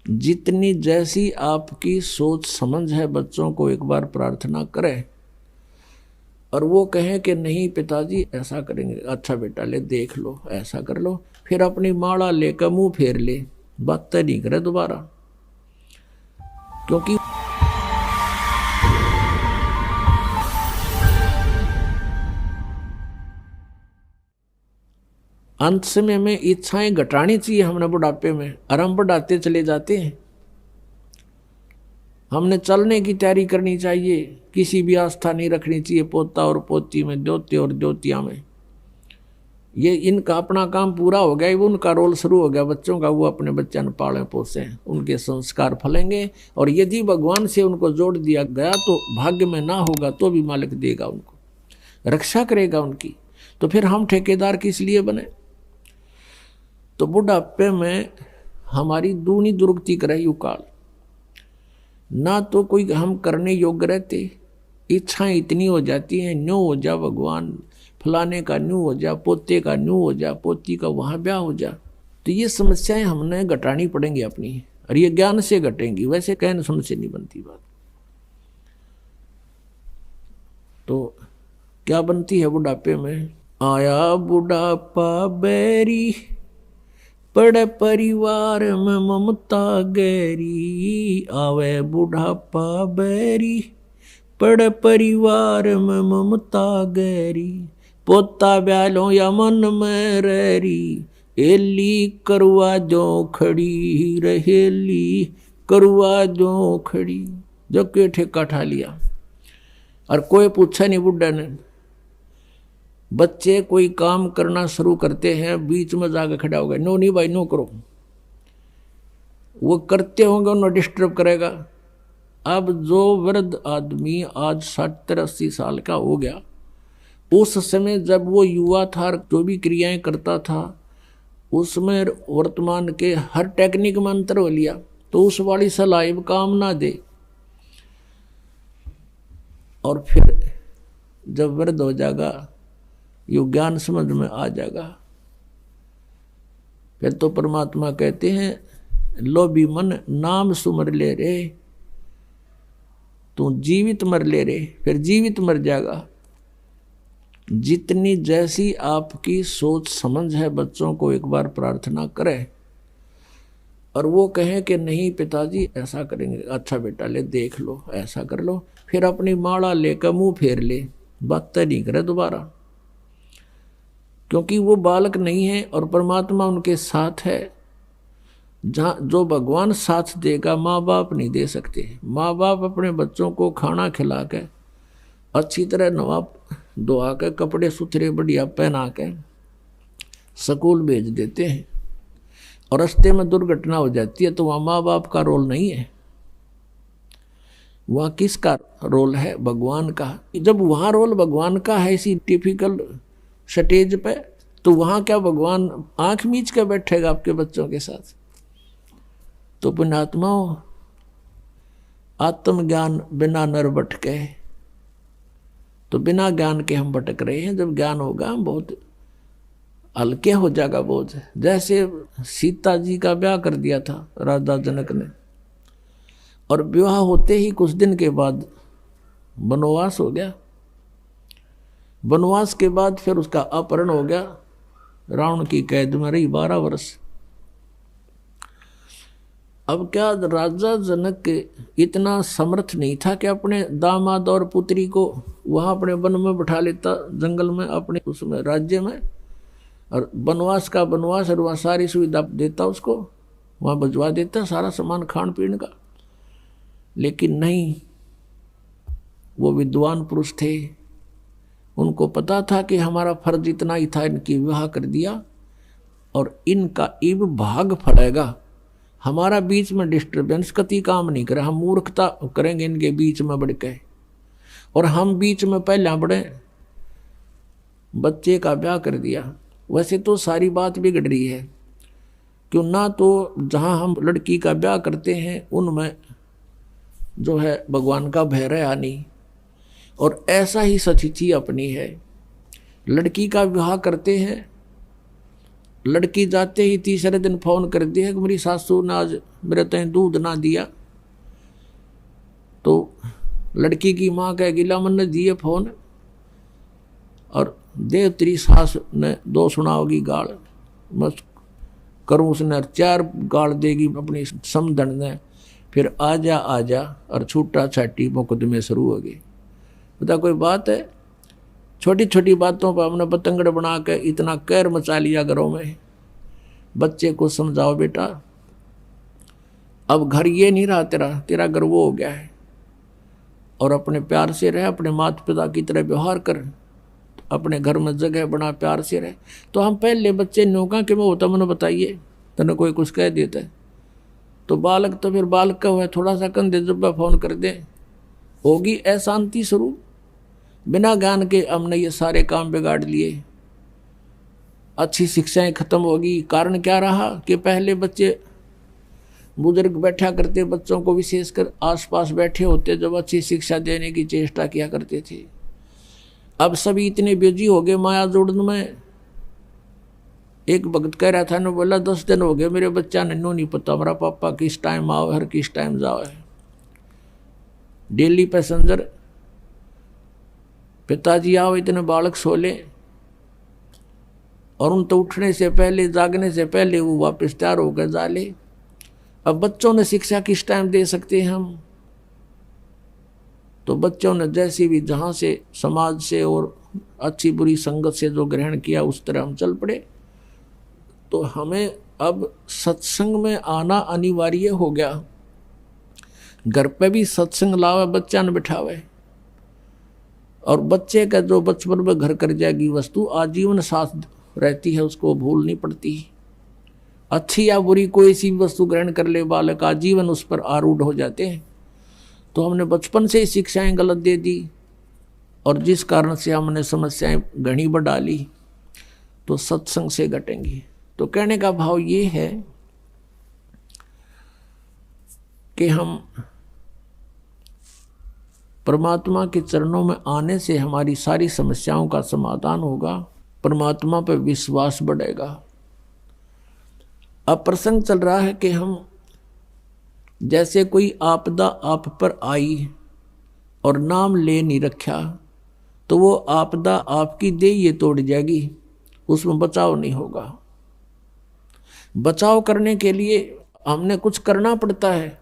जितनी जैसी आपकी सोच समझ है बच्चों को एक बार प्रार्थना करें और वो कहें कि नहीं पिताजी ऐसा करेंगे, अच्छा बेटा ले देख लो ऐसा कर लो, फिर अपनी माला लेकर मुंह फेर ले, बात तय नहीं करे दोबारा। क्योंकि अंत समय में इच्छाएं घटानी चाहिए हमने बुढ़ापे में, और हम बढ़ाते चले जाते हैं। हमने चलने की तैयारी करनी चाहिए, किसी भी आस्था नहीं रखनी चाहिए पोता और पोती में, द्योते और द्योतिया में। ये इनका अपना काम पूरा हो गया, उनका रोल शुरू हो गया बच्चों का, वो अपने बच्चों ने पाले पोसे, उनके संस्कार फलेंगे। और यदि भगवान से उनको जोड़ दिया गया तो भाग्य में ना होगा तो भी मालिक देगा उनको, रक्षा करेगा उनकी। तो फिर हम ठेकेदार किस लिए बने? तो बुढ़ापे में हमारी दूनी दुर्गति करे युकाल, ना तो कोई हम करने योग्य रहते, इच्छाएं इतनी हो जाती हैं, न्यू हो जा भगवान, फलाने का न्यू हो जा, पोते का न्यू हो जा, पोती का वहाँ ब्याह हो जा। तो ये समस्याएं हमने घटानी पड़ेंगी अपनी, और ये ज्ञान से घटेंगी, वैसे कहने सुन से नहीं बनती बात। तो क्या बनती है बुढ़ापे में? आया बुढ़ापा बैरी, बड़े परिवार में ममता गहरी। आवे बुढ़ापा बैरी, बड़े परिवार में ममता गहरी। पोता ब्यालो या मन में रहरी, एली करवा जो खड़ी रहेली, करवा जो खड़ी। जो के ठेका ठा लिया और कोई पूछा नहीं बुढ़ा ने। बच्चे कोई काम करना शुरू करते हैं, बीच में जाकर खड़ा हो गया, नो नहीं भाई नो करो, वो करते होंगे उन्हें डिस्टर्ब करेगा। अब जो वृद्ध आदमी आज 70-80 साल का हो गया, उस समय जब वो युवा था, जो भी क्रियाएं करता था, उसमें वर्तमान के हर टेक्निक में अंतर हो लिया, तो उस वाली सलाह काम ना दे। और फिर जब वृद्ध हो जाएगा, यो ज्ञान समझ में आ जाएगा, फिर तो परमात्मा कहते हैं लोभी मन नाम सुमर ले रे, तू जीवित मर ले रे, फिर जीवित मर जाएगा। जितनी जैसी आपकी सोच समझ है बच्चों को एक बार प्रार्थना करें और वो कहें कि नहीं पिताजी ऐसा करेंगे, अच्छा बेटा ले देख लो ऐसा कर लो, फिर अपनी माला लेकर मुंह फेर ले, बात तय नहीं करे दोबारा। क्योंकि वो बालक नहीं है और परमात्मा उनके साथ है। जहाँ जो भगवान साथ देगा माँ बाप नहीं दे सकते। माँ बाप अपने बच्चों को खाना खिला के, अच्छी तरह नवा धोआ के, कपड़े सुथरे बढ़िया पहना के स्कूल भेज देते हैं, और रास्ते में दुर्घटना हो जाती है तो वहाँ माँ बाप का रोल नहीं है, वहाँ किसका रोल है? भगवान का। जब वहाँ रोल भगवान का है इसी टिपिकल स्टेज पे, तो वहाँ क्या भगवान आंख मीच के बैठेगा आपके बच्चों के साथ? तो पुण्यात्माओं, आत्मज्ञान बिना नर भटके, तो बिना ज्ञान के हम भटक रहे हैं। जब ज्ञान होगा हम बहुत हल्के हो जाएगा बोझ। जैसे सीता जी का ब्याह कर दिया था राजा जनक ने, और विवाह होते ही कुछ दिन के बाद वनवास हो गया। वनवास के बाद फिर उसका अपहरण हो गया, रावण की कैद में रही 12 वर्ष। अब क्या राजा जनक इतना समर्थ नहीं था कि अपने दामाद और पुत्री को वहां अपने वन में बैठा लेता, जंगल में, अपने उसमें राज्य में, और वनवास का वनवास, और वहाँ सारी सुविधा देता उसको, वहाँ भिजवा देता सारा सामान खान पीने का। लेकिन नहीं, वो विद्वान पुरुष थे, उनको पता था कि हमारा फर्ज इतना ही था, इनकी विवाह कर दिया और इनका इब भाग फड़ेगा। हमारा बीच में डिस्टर्बेंस कति काम नहीं करे, हम मूर्खता करेंगे इनके बीच में बढ़ के, और हम बीच में पहले बढ़े, बच्चे का ब्याह कर दिया। वैसे तो सारी बात बिगड़ रही है, क्यों ना तो जहाँ हम लड़की का ब्याह करते हैं उनमें जो है भगवान का भय रहा नहीं, और ऐसा ही सचिची अपनी है। लड़की का विवाह करते हैं, लड़की जाते ही तीसरे दिन फोन कर दिया कि मेरी सासू ने आज मेरे तय दूध ना दिया। तो लड़की की माँ कह गिला मन ने दिए फोन, और देव तेरी सास ने 2 सुनाओगी गाल, मत करूँ उसने 4 गाल देगी अपनी समधन ने, फिर आजा आजा और छूटा छाटी मुकदमे शुरू हो गए। बता कोई बात है? छोटी छोटी बातों पर हमने पतंगड़ बना के इतना कहर मचा लिया घरों में। बच्चे को समझाओ बेटा, अब घर ये नहीं रहा तेरा, तेरा घर वो हो गया है, और अपने प्यार से रह, अपने माता पिता की तरह व्यवहार कर, अपने घर में जगह बना, प्यार से रहे। तो हम पहले बच्चे नौका के में होता मैंने बताइए, तने कोई कुछ कह देता है तो बालक तो फिर बालक का हुआ, थोड़ा सा कंधे जुब्बा फोन कर दे, होगी अशांति शुरू। बिना ज्ञान के हमने ये सारे काम बिगाड़ लिए, अच्छी शिक्षाएं खत्म होगी। कारण क्या रहा कि पहले बच्चे बुजुर्ग बैठा करते, बच्चों को विशेषकर आसपास बैठे होते, जब अच्छी शिक्षा देने की चेष्टा किया करते थे। अब सभी इतने बिजी हो गए माया जोड़ने में। एक भक्त कह रहा था, ने बोला 10 दिन हो गए मेरे बच्चा ने नहीं पता हमारा पापा किस टाइम आओ हर किस टाइम जाओ है। डेली पैसेंजर, पिताजी आओ इतने बालक सो ले, और उन तो उठने से पहले, जागने से पहले वो वापस तैयार होकर जा ले। अब बच्चों ने शिक्षा किस टाइम दे सकते हैं हम? तो बच्चों ने जैसे भी जहाँ से समाज से और अच्छी बुरी संगत से जो ग्रहण किया उस तरह हम चल पड़े। तो हमें अब सत्संग में आना अनिवार्य हो गया। घर पे भी सत्संग लावे, बच्चा न बिठावे, और बच्चे का जो बचपन में घर कर जाएगी वस्तु आजीवन साथ रहती है, उसको भूल नहीं पड़ती। अच्छी या बुरी कोई सी वस्तु ग्रहण कर ले बालक, आजीवन उस पर आरूढ़ हो जाते हैं। तो हमने बचपन से ही शिक्षाएं गलत दे दी, और जिस कारण से हमने समस्याएं घनी बढ़ा ली, तो सत्संग से घटेंगी। तो कहने का भाव ये है कि हम परमात्मा के चरणों में आने से हमारी सारी समस्याओं का समाधान होगा, परमात्मा पर विश्वास बढ़ेगा। अब प्रसंग चल रहा है कि हम जैसे कोई आपदा आप पर आई और नाम ले नहीं रखा, तो वो आपदा आपकी देह तोड़ जाएगी, उसमें बचाव नहीं होगा। बचाव करने के लिए हमने कुछ करना पड़ता है,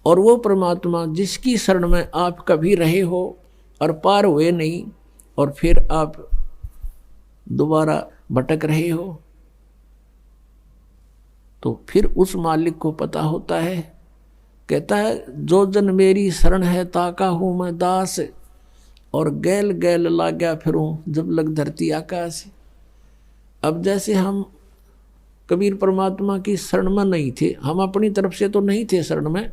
और वो परमात्मा जिसकी शरण में आप कभी रहे हो और पार हुए नहीं, और फिर आप दोबारा भटक रहे हो, तो फिर उस मालिक को पता होता है। कहता है जो जन मेरी शरण है ताका हूँ मैं दास, और गैल गैल लाग्या फिरूं जब लग धरती आकाश। अब जैसे हम कबीर परमात्मा की शरण में नहीं थे, हम अपनी तरफ से तो नहीं थे शरण में,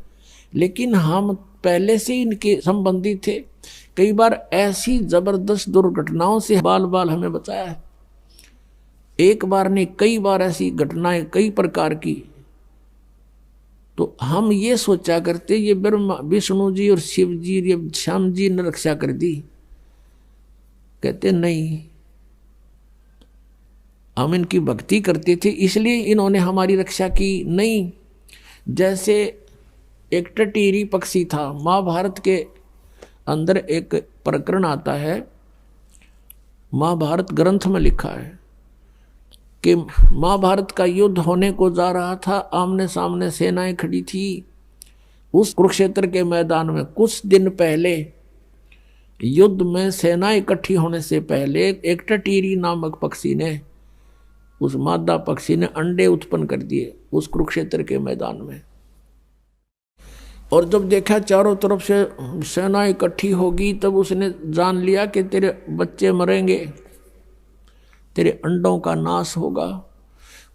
लेकिन हम पहले से इनके संबंधी थे। कई बार ऐसी जबरदस्त दुर्घटनाओं से बाल बाल हमें बचाया है। एक बार नहीं, कई बार ऐसी घटनाएं कई प्रकार की। तो हम ये सोचा करते ये ब्रह्मा विष्णु जी और शिव जी ये श्याम जी ने रक्षा कर दी। कहते नहीं, हम इनकी भक्ति करते थे इसलिए इन्होंने हमारी रक्षा की नहीं। जैसे एक टटीरी पक्षी था, महाभारत के अंदर एक प्रकरण आता है, महाभारत ग्रंथ में लिखा है कि महाभारत का युद्ध होने को जा रहा था, आमने सामने सेनाएं खड़ी थी। उस कुरुक्षेत्र के मैदान में कुछ दिन पहले युद्ध में सेनाएं इकट्ठी होने से पहले एक टटीरी नामक पक्षी ने, उस मादा पक्षी ने अंडे उत्पन्न कर दिए उस कुरुक्षेत्र के मैदान में। और जब देखा चारों तरफ से सेना इकट्ठी होगी, तब उसने जान लिया कि तेरे बच्चे मरेंगे, तेरे अंडों का नाश होगा।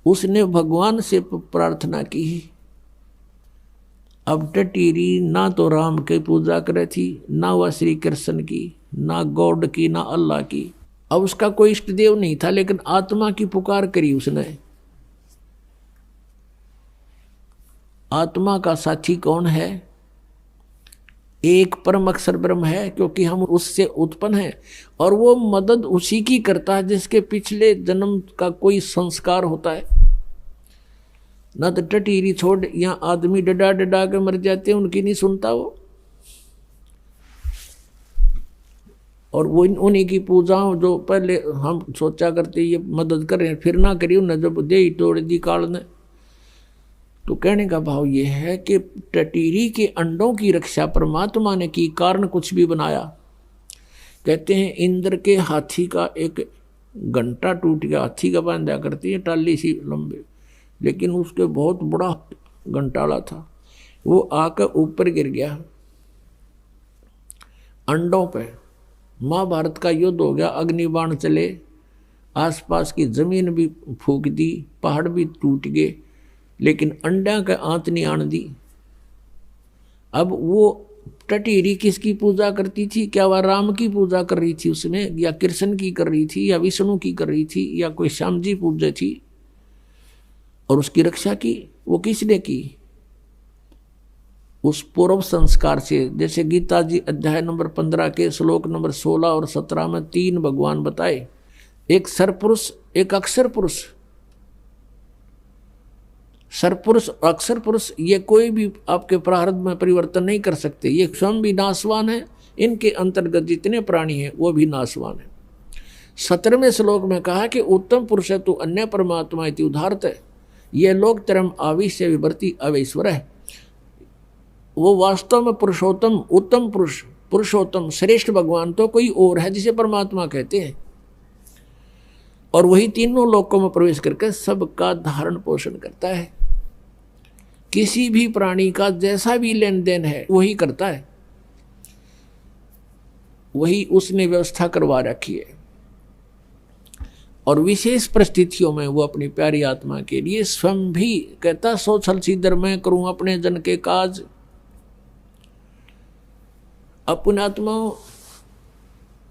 उसने भगवान से प्रार्थना की। अब टटीरी ना तो राम की पूजा करे थी, ना वह श्री कृष्ण की, ना गॉड की, ना अल्लाह की। अब उसका कोई इष्ट देव नहीं था, लेकिन आत्मा की पुकार करी उसने। आत्मा का साथी कौन है? एक परम अक्षर ब्रह्म है, क्योंकि हम उससे उत्पन्न हैं, और वो मदद उसी की करता है जिसके पिछले जन्म का कोई संस्कार होता है। ना तो टटीरी छोड़, यहाँ आदमी डडा डडा के मर जाते हैं, उनकी नहीं सुनता वो। और वो उन्हीं की पूजा जो पहले हम सोचा करते ये मदद करें, फिर ना करी उन्हें, जब दे ही तोड़ दी काल ने। तो कहने का भाव ये है कि टटीरी के अंडों की रक्षा परमात्मा ने की, कारण कुछ भी बनाया। कहते हैं इंद्र के हाथी का एक घंटा टूट गया, हाथी का बांधा करती है टाली सी लंबे, लेकिन उसके बहुत बड़ा घंटाला था, वो आकर ऊपर गिर गया अंडों पे। महाभारत का युद्ध हो गया, अग्निबाण चले, आसपास की जमीन भी फूक दी, पहाड़ भी टूट गए, लेकिन अंडा का आंत नहीं आन दी। अब वो टटीरी किसकी पूजा करती थी? क्या वह राम की पूजा कर रही थी उसमें, या कृष्ण की कर रही थी, या विष्णु की कर रही थी, या कोई श्याम जी पूजा थी? और उसकी रक्षा की वो किसने की? उस पूर्व संस्कार से। जैसे गीता जी अध्याय नंबर 15 के श्लोक नंबर 16 और 17 में 3 भगवान बताए, एक सरपुरुष, एक अक्षर पुरुष। सरपुरुष और अक्षर पुरुष ये कोई भी आपके प्रारब्ध में परिवर्तन नहीं कर सकते, ये स्वयं भी नाशवान है, इनके अंतर्गत जितने प्राणी हैं वो भी नाशवान है। 17वें श्लोक में कहा कि उत्तम पुरुष है तू अन्य परमात्मा इति उदाहरत है, ये लोग तरम आविश्य विवर्ती अवैश्वर है। वो वास्तव में पुरुषोत्तम, उत्तम पुरुष, पुरुषोत्तम श्रेष्ठ भगवान तो कोई और है जिसे परमात्मा कहते हैं, और वही तीनों लोकों में प्रवेश करके सबका धारण पोषण करता है। किसी भी प्राणी का जैसा भी लेन देन है वही करता है, वही उसने व्यवस्था करवा रखी है। और विशेष परिस्थितियों में वो अपनी प्यारी आत्मा के लिए स्वयं भी कहता, सो छल सीधर मैं करूं अपने जन के काज। अपने आत्मा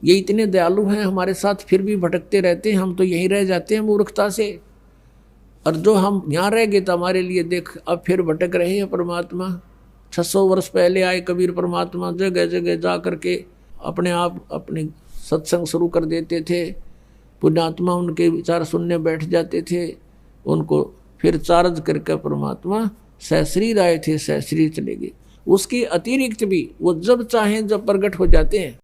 ये इतने दयालु हैं हमारे साथ, फिर भी भटकते रहते हैं, हम तो यहीं रह जाते हैं मूर्खता से। और जो हम यहाँ रह गए तो हमारे लिए देख अब फिर भटक रहे हैं परमात्मा। 600 वर्ष पहले आए कबीर परमात्मा, जगह जगह जा करके अपने आप अपने सत्संग शुरू कर देते थे, पुण्यात्मा उनके विचार सुनने बैठ जाते थे, उनको फिर चार्ज करके परमात्मा सहस्रीर आए थे, सहस्रीर चले गए। उसके अतिरिक्त भी वो जब चाहें जब प्रकट हो जाते हैं।